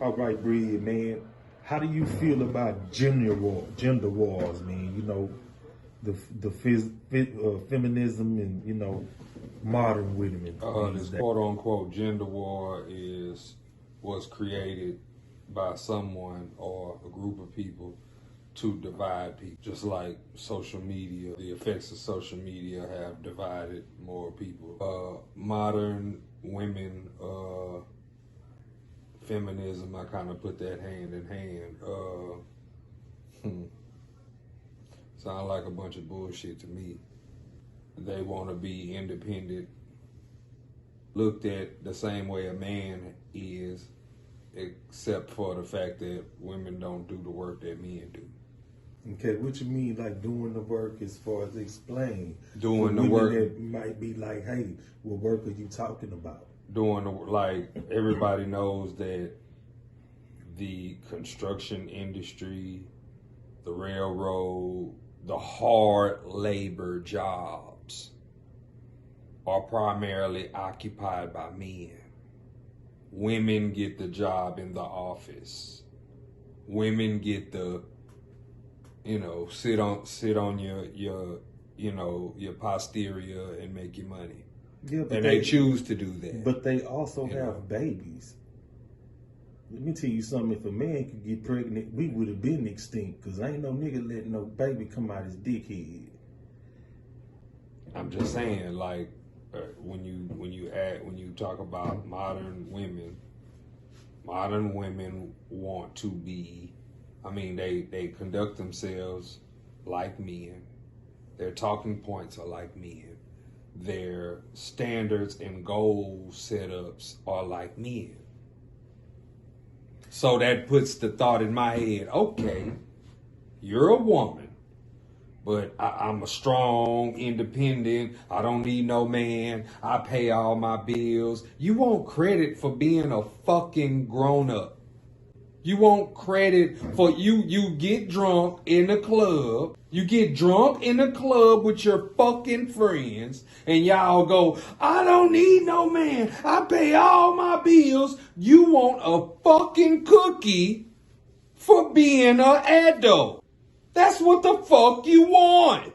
All right, Breed, man. How do you feel about gender wars, man? You know, feminism and modern women these This days. quote unquote gender war was created by someone or a group of people to divide people. Just like social media, the effects of social media have divided more people. Modern women, feminism, I kind of put that hand in hand. Sound like a bunch of bullshit to me. They want to be independent, looked at the same way a man is, except for the fact that women don't do the work that men do. Okay, what you mean, like doing the work as far as explain? Doing For the women work, that might be like, hey, what work are you talking about? like everybody knows that the construction industry, the railroad, the hard labor jobs are primarily occupied by men. Women get the job in the office. Women get the, sit on your posterior and make your money. Yeah, but And they choose to do that. But they also have babies. Let me tell you something. If a man could get pregnant, we would have been extinct. Cause ain't no nigga letting no baby come out his dickhead. I'm just saying, like, when you talk about modern women want to be. I mean, they conduct themselves like men. Their talking points are like men. Their standards and goal setups are like men. So that puts the thought in my head, okay, you're a woman, but I'm a strong, independent, I don't need no man, I pay all my bills. You want credit for being a fucking grown-up. You want credit for you get drunk in the club. You get drunk in the club with your fucking friends and y'all go, I don't need no man. I pay all my bills. You want a fucking cookie for being an adult. That's what the fuck you want.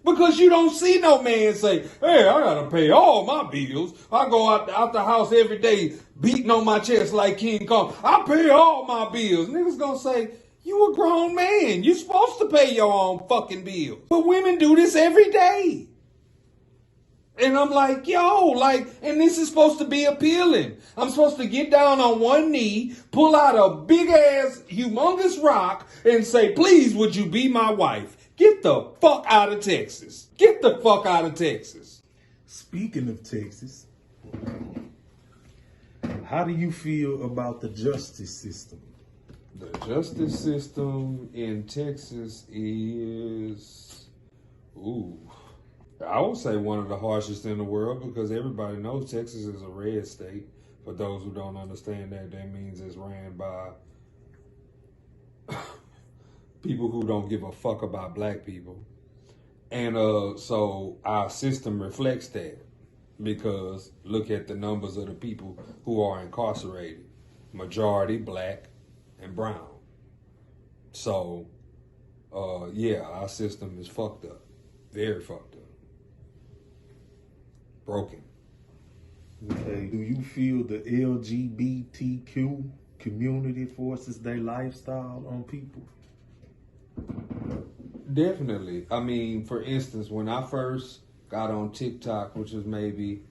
Because you don't see no man say, hey, I gotta pay all my bills. I go out the house every day beating on my chest like King Kong. I pay all my bills. Niggas gonna say, you a grown man. You supposed to pay your own fucking bills. But women do this every day. And I'm like, and this is supposed to be appealing. I'm supposed to get down on one knee, pull out a big ass, humongous rock, and say, please, would you be my wife? Get the fuck out of Texas. Get the fuck out of Texas. Speaking of Texas, how do you feel about the justice system? The justice system in Texas is, I would say one of the harshest in the world, because everybody knows Texas is a red state. For those who don't understand that means it's ran by people who don't give a fuck about black people. And so our system reflects that, because look at the numbers of the people who are incarcerated. Majority black and brown. So, our system is fucked up. Very fucked up. Broken. Okay. Do you feel the LGBTQ community forces their lifestyle on people? Definitely. I mean, for instance, when I first got on TikTok, which was maybe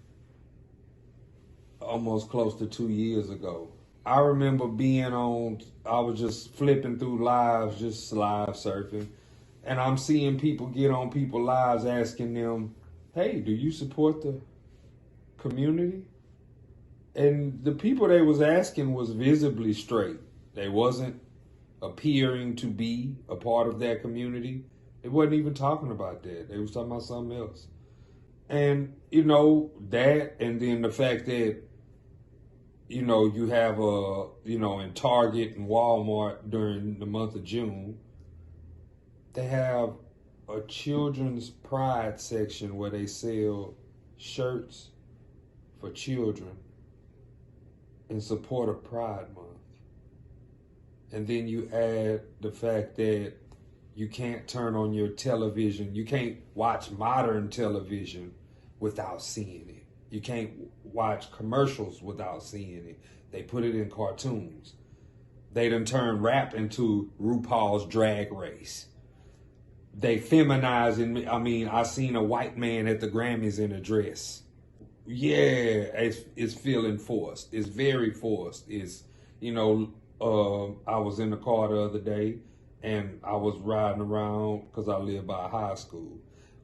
almost close to 2 years ago, I remember I was just flipping through lives, just live surfing, and I'm seeing people get on people's lives asking them, hey, do you support the community? And the people they was asking was visibly straight. They wasn't appearing to be a part of that community. They wasn't even talking about that. They was talking about something else. And, that, and then the fact that, you have in Target and Walmart during the month of June, they have a children's pride section where they sell shirts for children in support of Pride Month. And then you add the fact that you can't turn on your television. You can't watch modern television without seeing it. You can't watch commercials without seeing it. They put it in cartoons. They done turned rap into RuPaul's Drag Race. They feminizing me. I mean, I seen a white man at the Grammys in a dress. Yeah, it's feeling forced. It's very forced. It's, I was in the car the other day and I was riding around because I live by a high school.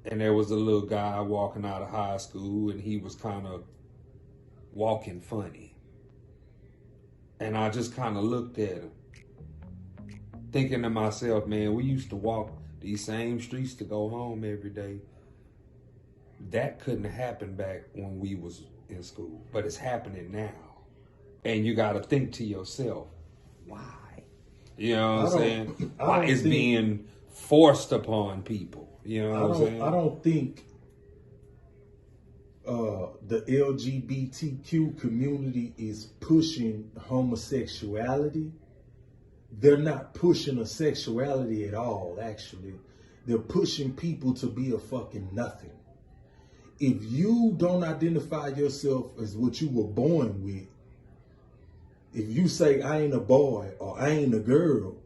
And there was a little guy walking out of high school and he was kind of walking funny. And I just kind of looked at him, thinking to myself, man, we used to walk these same streets to go home every day. That couldn't have happened back when we was in school, but it's happening now. And you got to think to yourself, why? You know what I'm saying? Why it's being forced upon people? You know what I'm saying? I don't think the LGBTQ community is pushing homosexuality. They're not pushing a sexuality at all, actually. They're pushing people to be a fucking nothing. If you don't identify yourself as what you were born with, if you say I ain't a boy or I ain't a girl,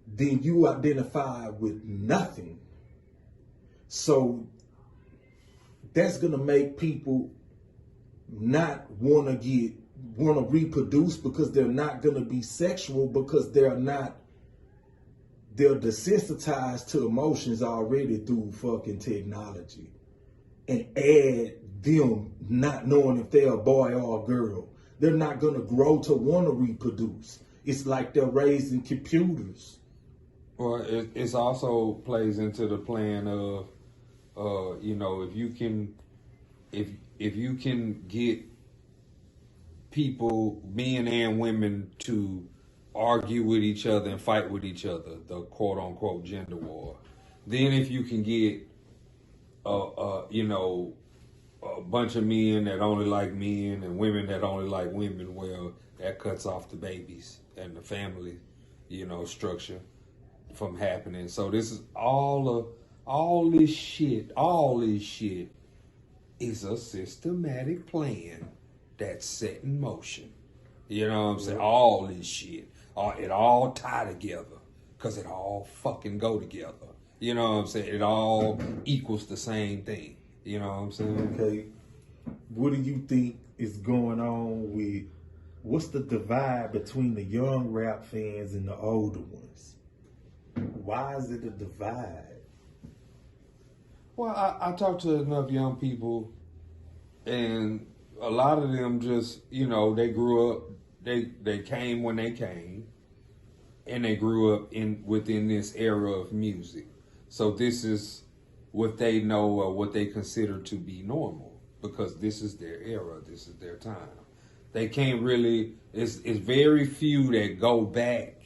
then you identify with nothing. So that's gonna make people not want to reproduce because they're not gonna be sexual because they're desensitized to emotions already through fucking technology. And add them not knowing if they're a boy or a girl. They're not going to grow to want to reproduce. It's like they're raised in computers. Well, it also plays into the plan of, if you can get people, men and women, to argue with each other and fight with each other, the quote unquote gender war. Then if you can get a bunch of men that only like men and women that only like women, well, that cuts off the babies and the family, structure from happening. So this is all this shit is a systematic plan that's set in motion. You know what I'm saying? All this shit, it all tie together because it all fucking go together. You know what I'm saying? It all equals the same thing. You know what I'm saying? Okay. What do you think is going on with, what's the divide between the young rap fans and the older ones? Why is it a divide? Well, I talked to enough young people and a lot of them just, they grew up, they came when they came and they grew up within this era of music. So this is what they know or what they consider to be normal because this is their era, this is their time. They can't really, it's very few that go back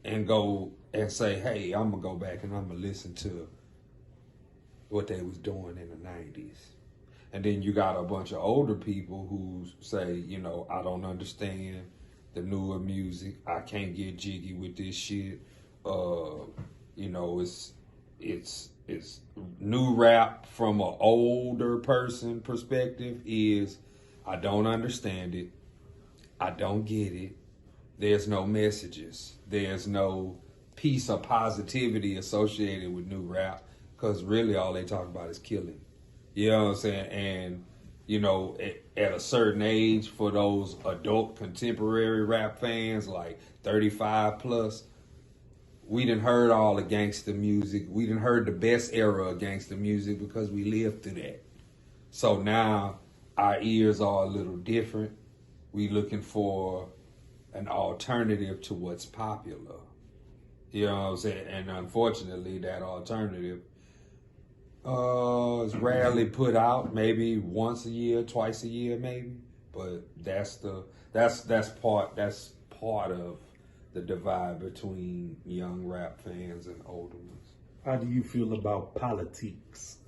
and say, hey, I'm going to go back and I'm going to listen to what they was doing in the 90s. And then you got a bunch of older people who say, I don't understand the newer music. I can't get jiggy with this shit. It's new rap from an older person perspective is I don't understand it. I don't get it. There's no messages. There's no piece of positivity associated with new rap because really all they talk about is killing. You know what I'm saying? And, at a certain age for those adult contemporary rap fans, like 35 plus, we done heard all the gangster music. We done heard the best era of gangster music because we lived through that. So now our ears are a little different. We looking for an alternative to what's popular. You know what I'm saying? And unfortunately, that alternative is rarely put out. Maybe once a year, twice a year, maybe. But that's part of the divide between young rap fans and older ones. How do you feel about politics?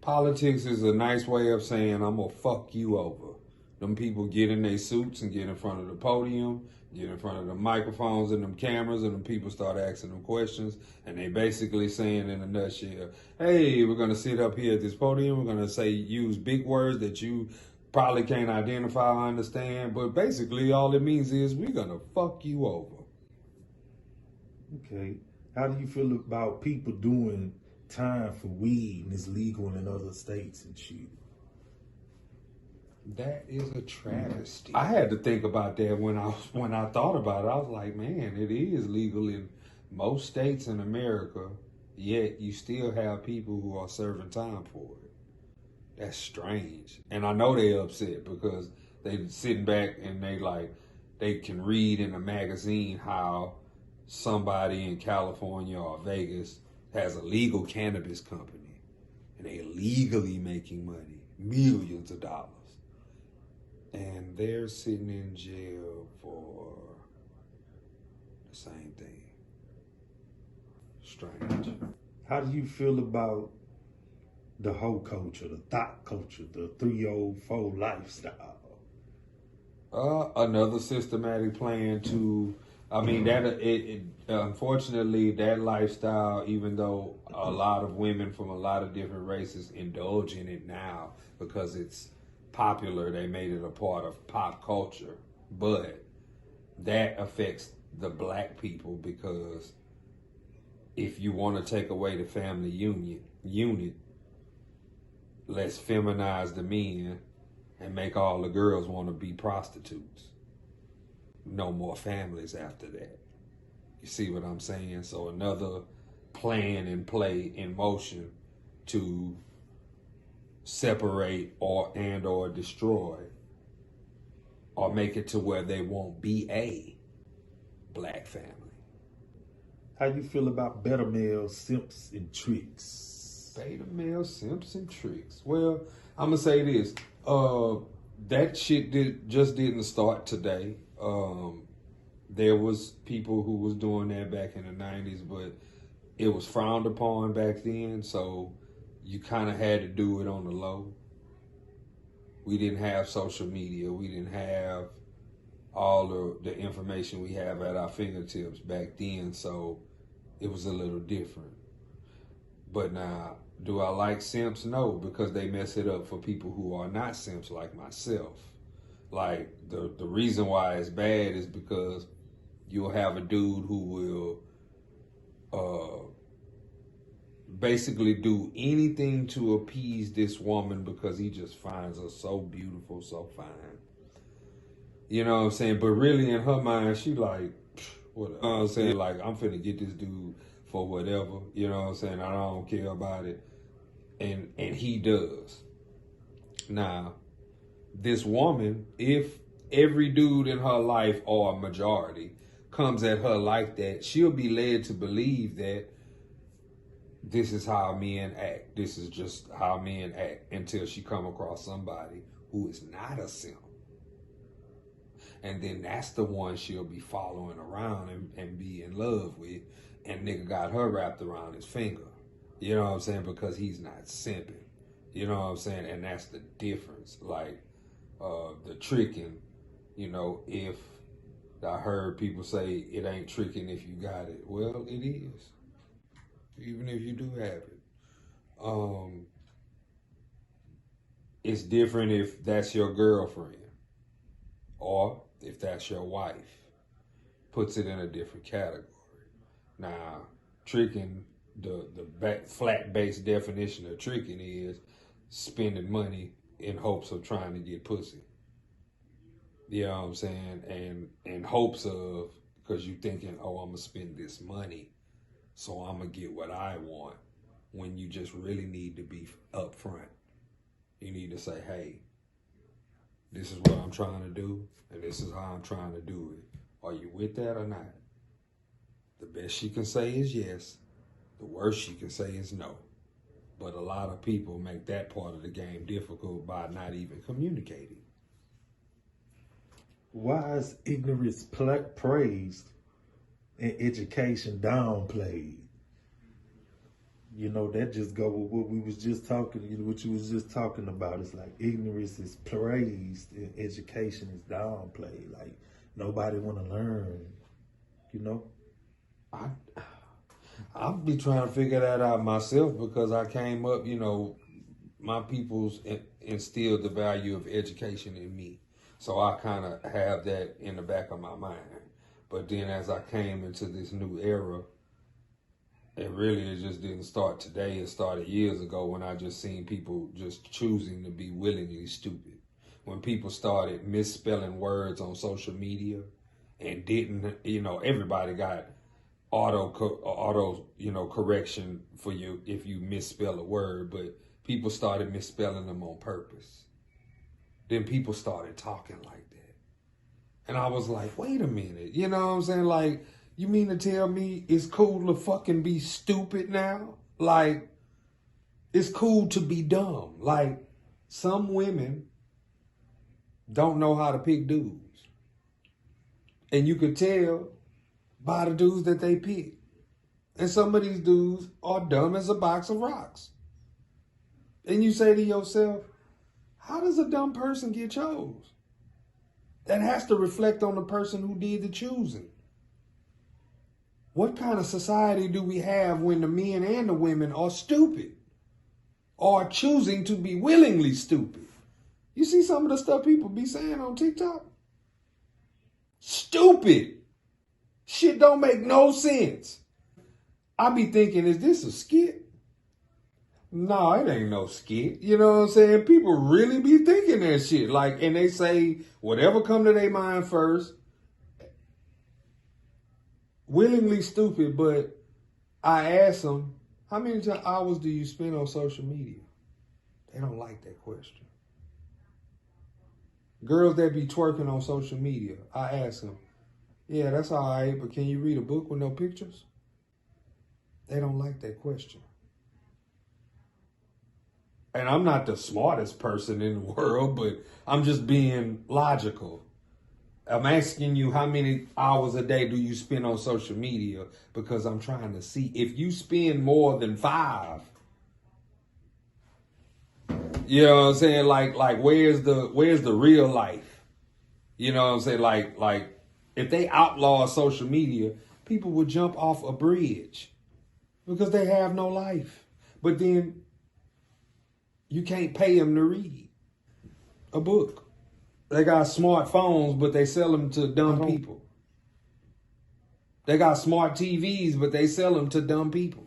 Politics is a nice way of saying I'm gonna fuck you over. Them people get in their suits and get in front of the podium, get in front of the microphones and them cameras, and them people start asking them questions, and they basically saying in a nutshell, hey, we're going to sit up here at this podium, we're going to use big words that you probably can't identify or understand, but basically all it means is we're going to fuck you over. Okay. How do you feel about people doing time for weed and it's legal in other states and shit? That is a travesty. I had to think about that when I thought about it. I was like, man, it is legal in most states in America, yet you still have people who are serving time for it. That's strange. And I know they're upset because they sitting back and they can read in a magazine how somebody in California or Vegas has a legal cannabis company and they're legally making money, millions of dollars. And they're sitting in jail for the same thing. Strange. How do you feel about the whole culture, the thought culture, the 304 lifestyle? Another systematic plan to, unfortunately, that lifestyle, even though a lot of women from a lot of different races indulge in it now because it's popular, they made it a part of pop culture, but that affects the black people because if you want to take away the family unit, let's feminize the men and make all the girls want to be prostitutes. No more families after that. You see what I'm saying? So another plan in play in motion to separate or destroy or make it to where they won't be a black family. How you feel about beta male simps and tricks? Beta male simps and tricks. Well, I'm gonna say this. That shit just didn't start today. There was people who was doing that back in the 90s, but it was frowned upon back then, so you kind of had to do it on the low. We didn't have social media. We didn't have all the information we have at our fingertips back then, so it was a little different. But now, do I like simps? No, because they mess it up for people who are not simps like myself. Like, the reason why it's bad is because you'll have a dude who will basically do anything to appease this woman because he just finds her so beautiful, so fine. You know what I'm saying? But really in her mind, she like, what? You know what I'm saying? Like, I'm finna get this dude for whatever. You know what I'm saying? I don't care about it. And he does. Now, this woman, if every dude in her life or a majority comes at her like that, she'll be led to believe that this is how men act. This is just how men act until she come across somebody who is not a simp. And then that's the one she'll be following around and be in love with. And nigga got her wrapped around his finger. You know what I'm saying? Because he's not simping. You know what I'm saying? And that's the difference. Like, the tricking, you know, if I heard people say it ain't tricking if you got it. Well, it is. Even if you do have it. It's different if that's your girlfriend or if that's your wife. Puts it in a different category. Now, tricking, the flat-based definition of tricking is spending money in hopes of trying to get pussy. You know what I'm saying? And in hopes of, because you thinking, oh, I'm going to spend this money, so I'm going to get what I want, when you just really need to be upfront. You need to say, hey, this is what I'm trying to do, and this is how I'm trying to do it. Are you with that or not? The best she can say is yes. The worst she can say is no. But a lot of people make that part of the game difficult by not even communicating. Why is ignorance praised and education downplayed? You know, that just go with what we was just talking, what you was just talking about. It's like ignorance is praised and education is downplayed. Like nobody want to learn, you know? I I'll be trying to figure that out myself because I came up, my people's instilled the value of education in me. So I kind of have that in the back of my mind. But then as I came into this new era, it just didn't start today. It started years ago when I just seen people just choosing to be willingly stupid. When people started misspelling words on social media and didn't, everybody got correction for you if you misspell a word, but people started misspelling them on purpose. Then people started talking like that. And I was like, wait a minute, you know what I'm saying? Like, you mean to tell me it's cool to fucking be stupid now? Like, it's cool to be dumb. Like, some women don't know how to pick dudes. And you could tell by the dudes that they pick. And some of these dudes are dumb as a box of rocks. And you say to yourself, how does a dumb person get chose? That has to reflect on the person who did the choosing. What kind of society do we have when the men and the women are stupid or are choosing to be willingly stupid? You see some of the stuff people be saying on TikTok? Stupid. Shit don't make no sense. I be thinking, is this a skit? No, it ain't no skit. You know what I'm saying? People really be thinking that shit. Like, and they say whatever come to their mind first. Willingly stupid, but I ask them, how many hours do you spend on social media? They don't like that question. Girls that be twerking on social media, I ask them, yeah, that's all right, but can you read a book with no pictures? They don't like that question. And I'm not the smartest person in the world, but I'm just being logical. I'm asking you how many hours a day do you spend on social media because I'm trying to see if you spend more than 5. You know what I'm saying? Like where's the real life? You know what I'm saying? Like if they outlaw social media, people would jump off a bridge because they have no life. But then you can't pay them to read a book. They got smartphones, but they sell them to dumb people. They got smart TVs, but they sell them to dumb people.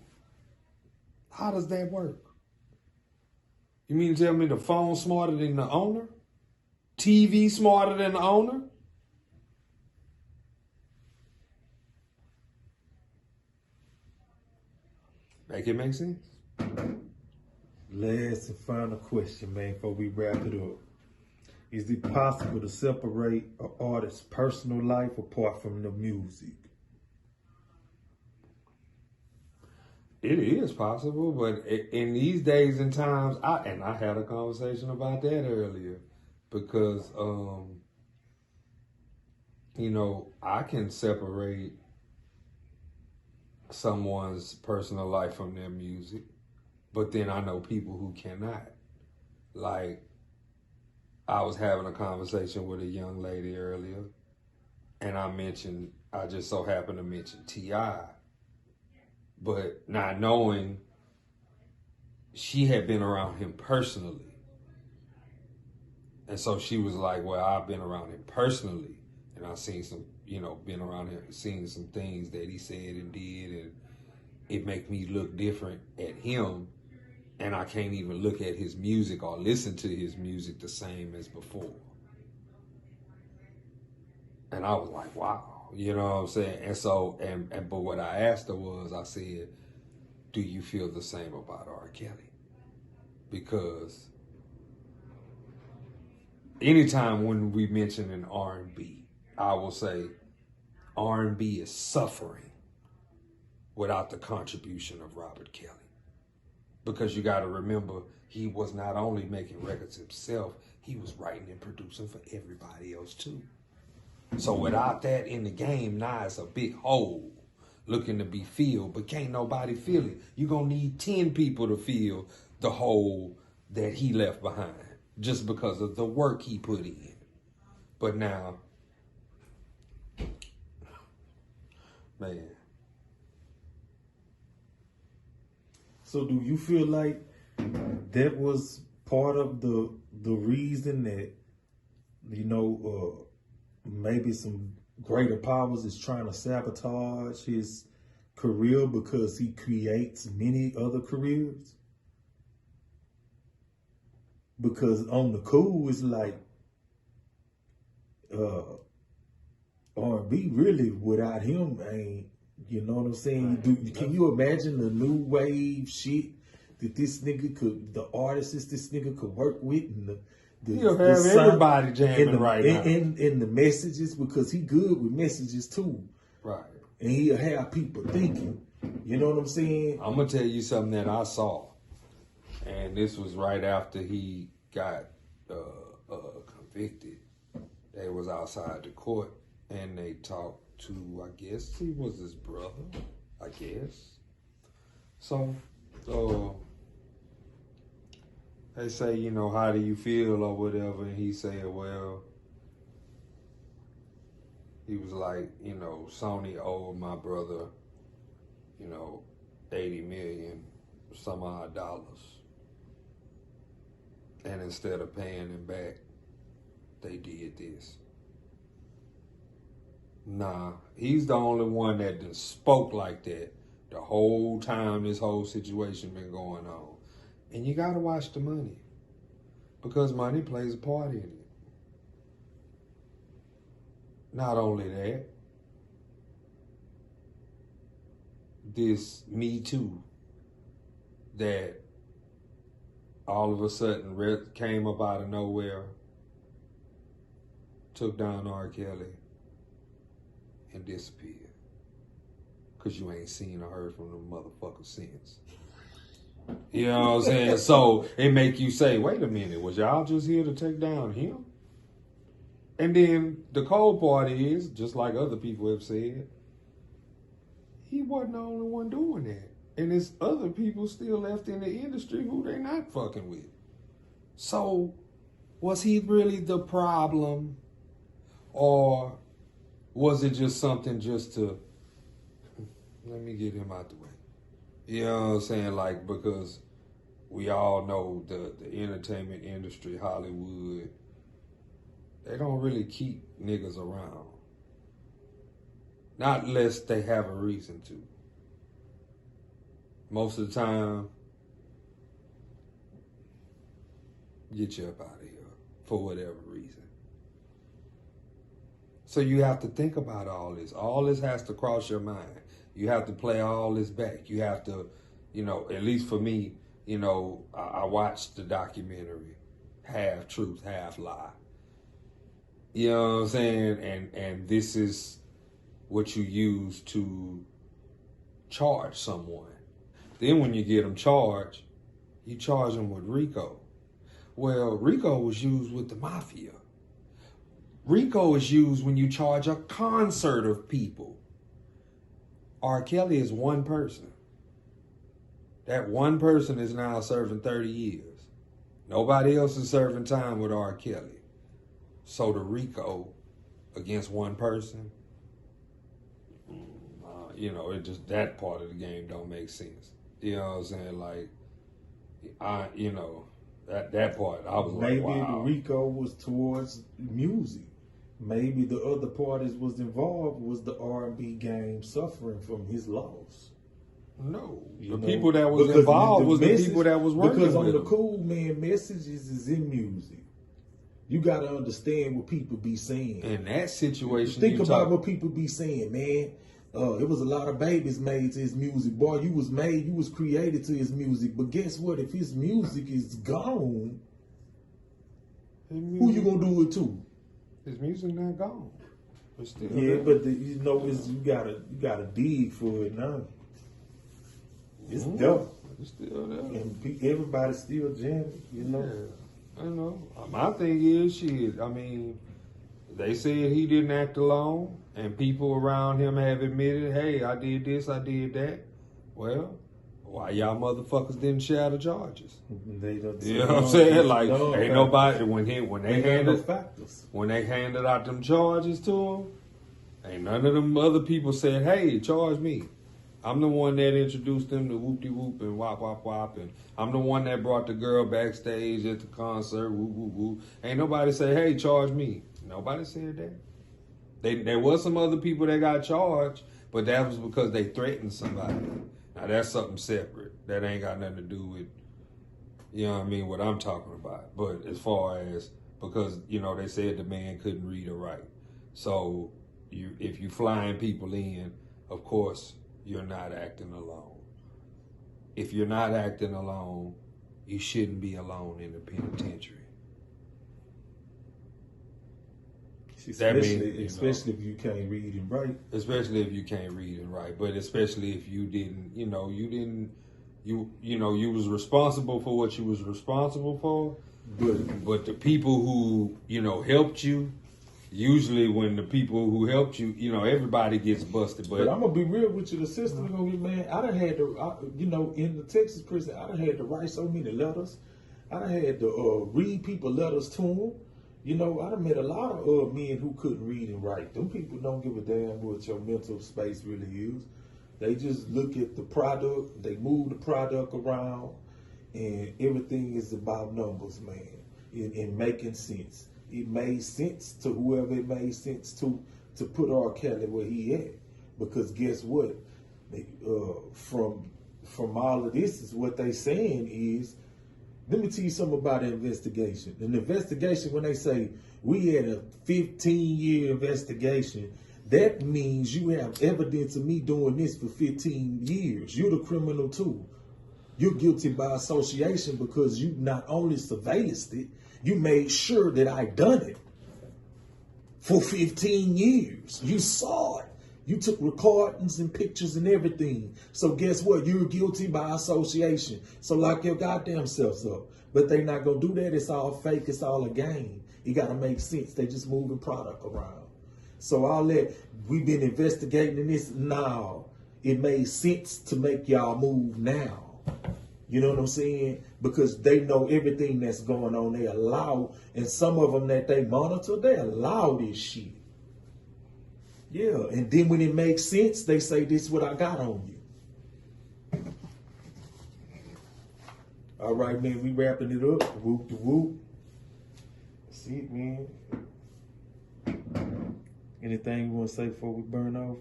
How does that work? You mean to tell me the phone's smarter than the owner? TV smarter than the owner? Make it make sense? Last and final question, man, before we wrap it up. Is it possible to separate an artist's personal life apart from the music? It is possible, but in these days and times, I had a conversation about that earlier because, I can separate someone's personal life from their music, but then I know people who cannot. Like, I was having a conversation with a young lady earlier, and I just so happened to mention T.I., but not knowing she had been around him personally. And so she was like, well, I've been around him personally, and I've seen some, been around him, seen some things that he said and did, and it make me look different at him. And I can't even look at his music or listen to his music the same as before. And I was like, wow, you know what I'm saying? And so, but what I asked her was, I said, do you feel the same about R. Kelly? Because anytime when we mention an R&B, I will say R&B is suffering without the contribution of Robert Kelly. Because you got to remember, he was not only making records himself, he was writing and producing for everybody else too. So without that in the game, now it's a big hole. looking to be filled, but can't nobody feel it. You're going to need 10 people to fill the hole that he left behind just because of the work he put in. But now, man. So do you feel like that was part of the reason that, maybe some greater powers is trying to sabotage his career because he creates many other careers? Because on the cool, it's like R&B really without him ain't, you know what I'm saying? Can you imagine the new wave shit that this nigga could, the artists this nigga could work with, and He'll have everybody jamming right now. In the messages, because he good with messages too. Right. And he'll have people thinking, you know what I'm saying? I'm going to tell you something that I saw. And this was right after he got convicted. They was outside the court and they talked to, I guess he was his brother, I guess. So, they say, how do you feel or whatever? And he said, well, he was like, Sony owed my brother, 80 million some odd dollars. And instead of paying him back, they did this. Nah, he's the only one that done spoke like that the whole time this whole situation been going on. And you gotta watch the money, because money plays a part in it. Not only that, this Me Too that all of a sudden came up out of nowhere, took down R. Kelly, and disappeared. Because you ain't seen or heard from them motherfuckers since. You know what I'm saying? So it make you say, wait a minute, was y'all just here to take down him? And then the cold part is, just like other people have said, he wasn't the only one doing that. And there's other people still left in the industry who they not fucking with. So was he really the problem? Or was it just something just to, let me get him out the way? You know what I'm saying? Like, because we all know the entertainment industry, Hollywood, they don't really keep niggas around. Not unless they have a reason to. Most of the time, get you up out of here for whatever reason. So you have to think about all this. All this has to cross your mind. You have to play all this back. You have to, at least for me, I watched the documentary, half truth, half lie. You know what I'm saying? And this is what you use to charge someone. Then when you get them charged, you charge them with RICO. Well, RICO was used with the mafia. RICO is used when you charge a concert of people. R. Kelly is one person. That one person is now serving 30 years. Nobody else is serving time with R. Kelly. So the RICO against one person, it just, that part of the game don't make sense. You know what I'm saying? Like, that part, I was maybe like, wow. Maybe the RICO was towards music. Maybe the other parties was involved was the R&B game suffering from his loss. No, the people that was involved was the people that was working with him. Because on the cool, man, messages is in music. You got to understand what people be saying. In that situation, think about what people be saying, man. It was a lot of babies made to his music. Boy, you was created to his music. But guess what? If his music is gone, who you gonna do it to? His music not gone. It's still yeah, there. but you gotta dig for it now. It's dope. It's still there. And everybody's still jamming, Yeah, I know. My thing is, shit, I mean, they said he didn't act alone, and people around him have admitted, hey, I did this, I did that. Well, why y'all motherfuckers didn't share the charges? You know what I'm saying? Like, ain't nobody when they handed out them charges to him, ain't none of them other people said, hey, charge me. I'm the one that introduced them to whoop-de-whoop and wop-wop-wop, and I'm the one that brought the girl backstage at the concert, whoop-whoop-whoop. Ain't nobody say, hey, charge me. Nobody said that. There was some other people that got charged, but that was because they threatened somebody. Now, that's something separate. That ain't got nothing to do with, you know what I mean, what I'm talking about. But as far as, because, you know, they said the man couldn't read or write. So if you flying people in, of course, you're not acting alone. If you're not acting alone, you shouldn't be alone in the penitentiary. Especially if you can't read and write. Especially if you can't read and write, but especially if you didn't, you was responsible for what you was responsible for. But the people who, helped you, usually when the people who helped you, everybody gets busted. But I'm gonna be real with you, the system gonna be, man. I done had to, in the Texas prison, I done had to write so many letters. I done had to read people letters to them. I done met a lot of men who couldn't read and write. Them people don't give a damn what your mental space really is. They just look at the product, they move the product around, and everything is about numbers, man, and making sense. It made sense to whoever it made sense to put R. Kelly where he at. Because guess what? From all of this is what they saying is, let me tell you something about an investigation. An investigation, when they say we had a 15-year investigation, that means you have evidence of me doing this for 15 years. You're the criminal too. You're guilty by association because you not only surveillanced it, you made sure that I done it for 15 years. You saw it. You took recordings and pictures and everything. So guess what? You're guilty by association. So lock your goddamn selves up. But they not going to do that. It's all fake. It's all a game. It got to make sense. They just moving product around. So all that, we've been investigating this. Now, it made sense to make y'all move now. You know what I'm saying? Because they know everything that's going on. They allow, and some of them that they monitor, they allow this shit. Yeah, and then when it makes sense, they say, this is what I got on you. All right, man, we wrapping it up. Whoop de whoop. That's it, man. Anything you want to say before we burn off?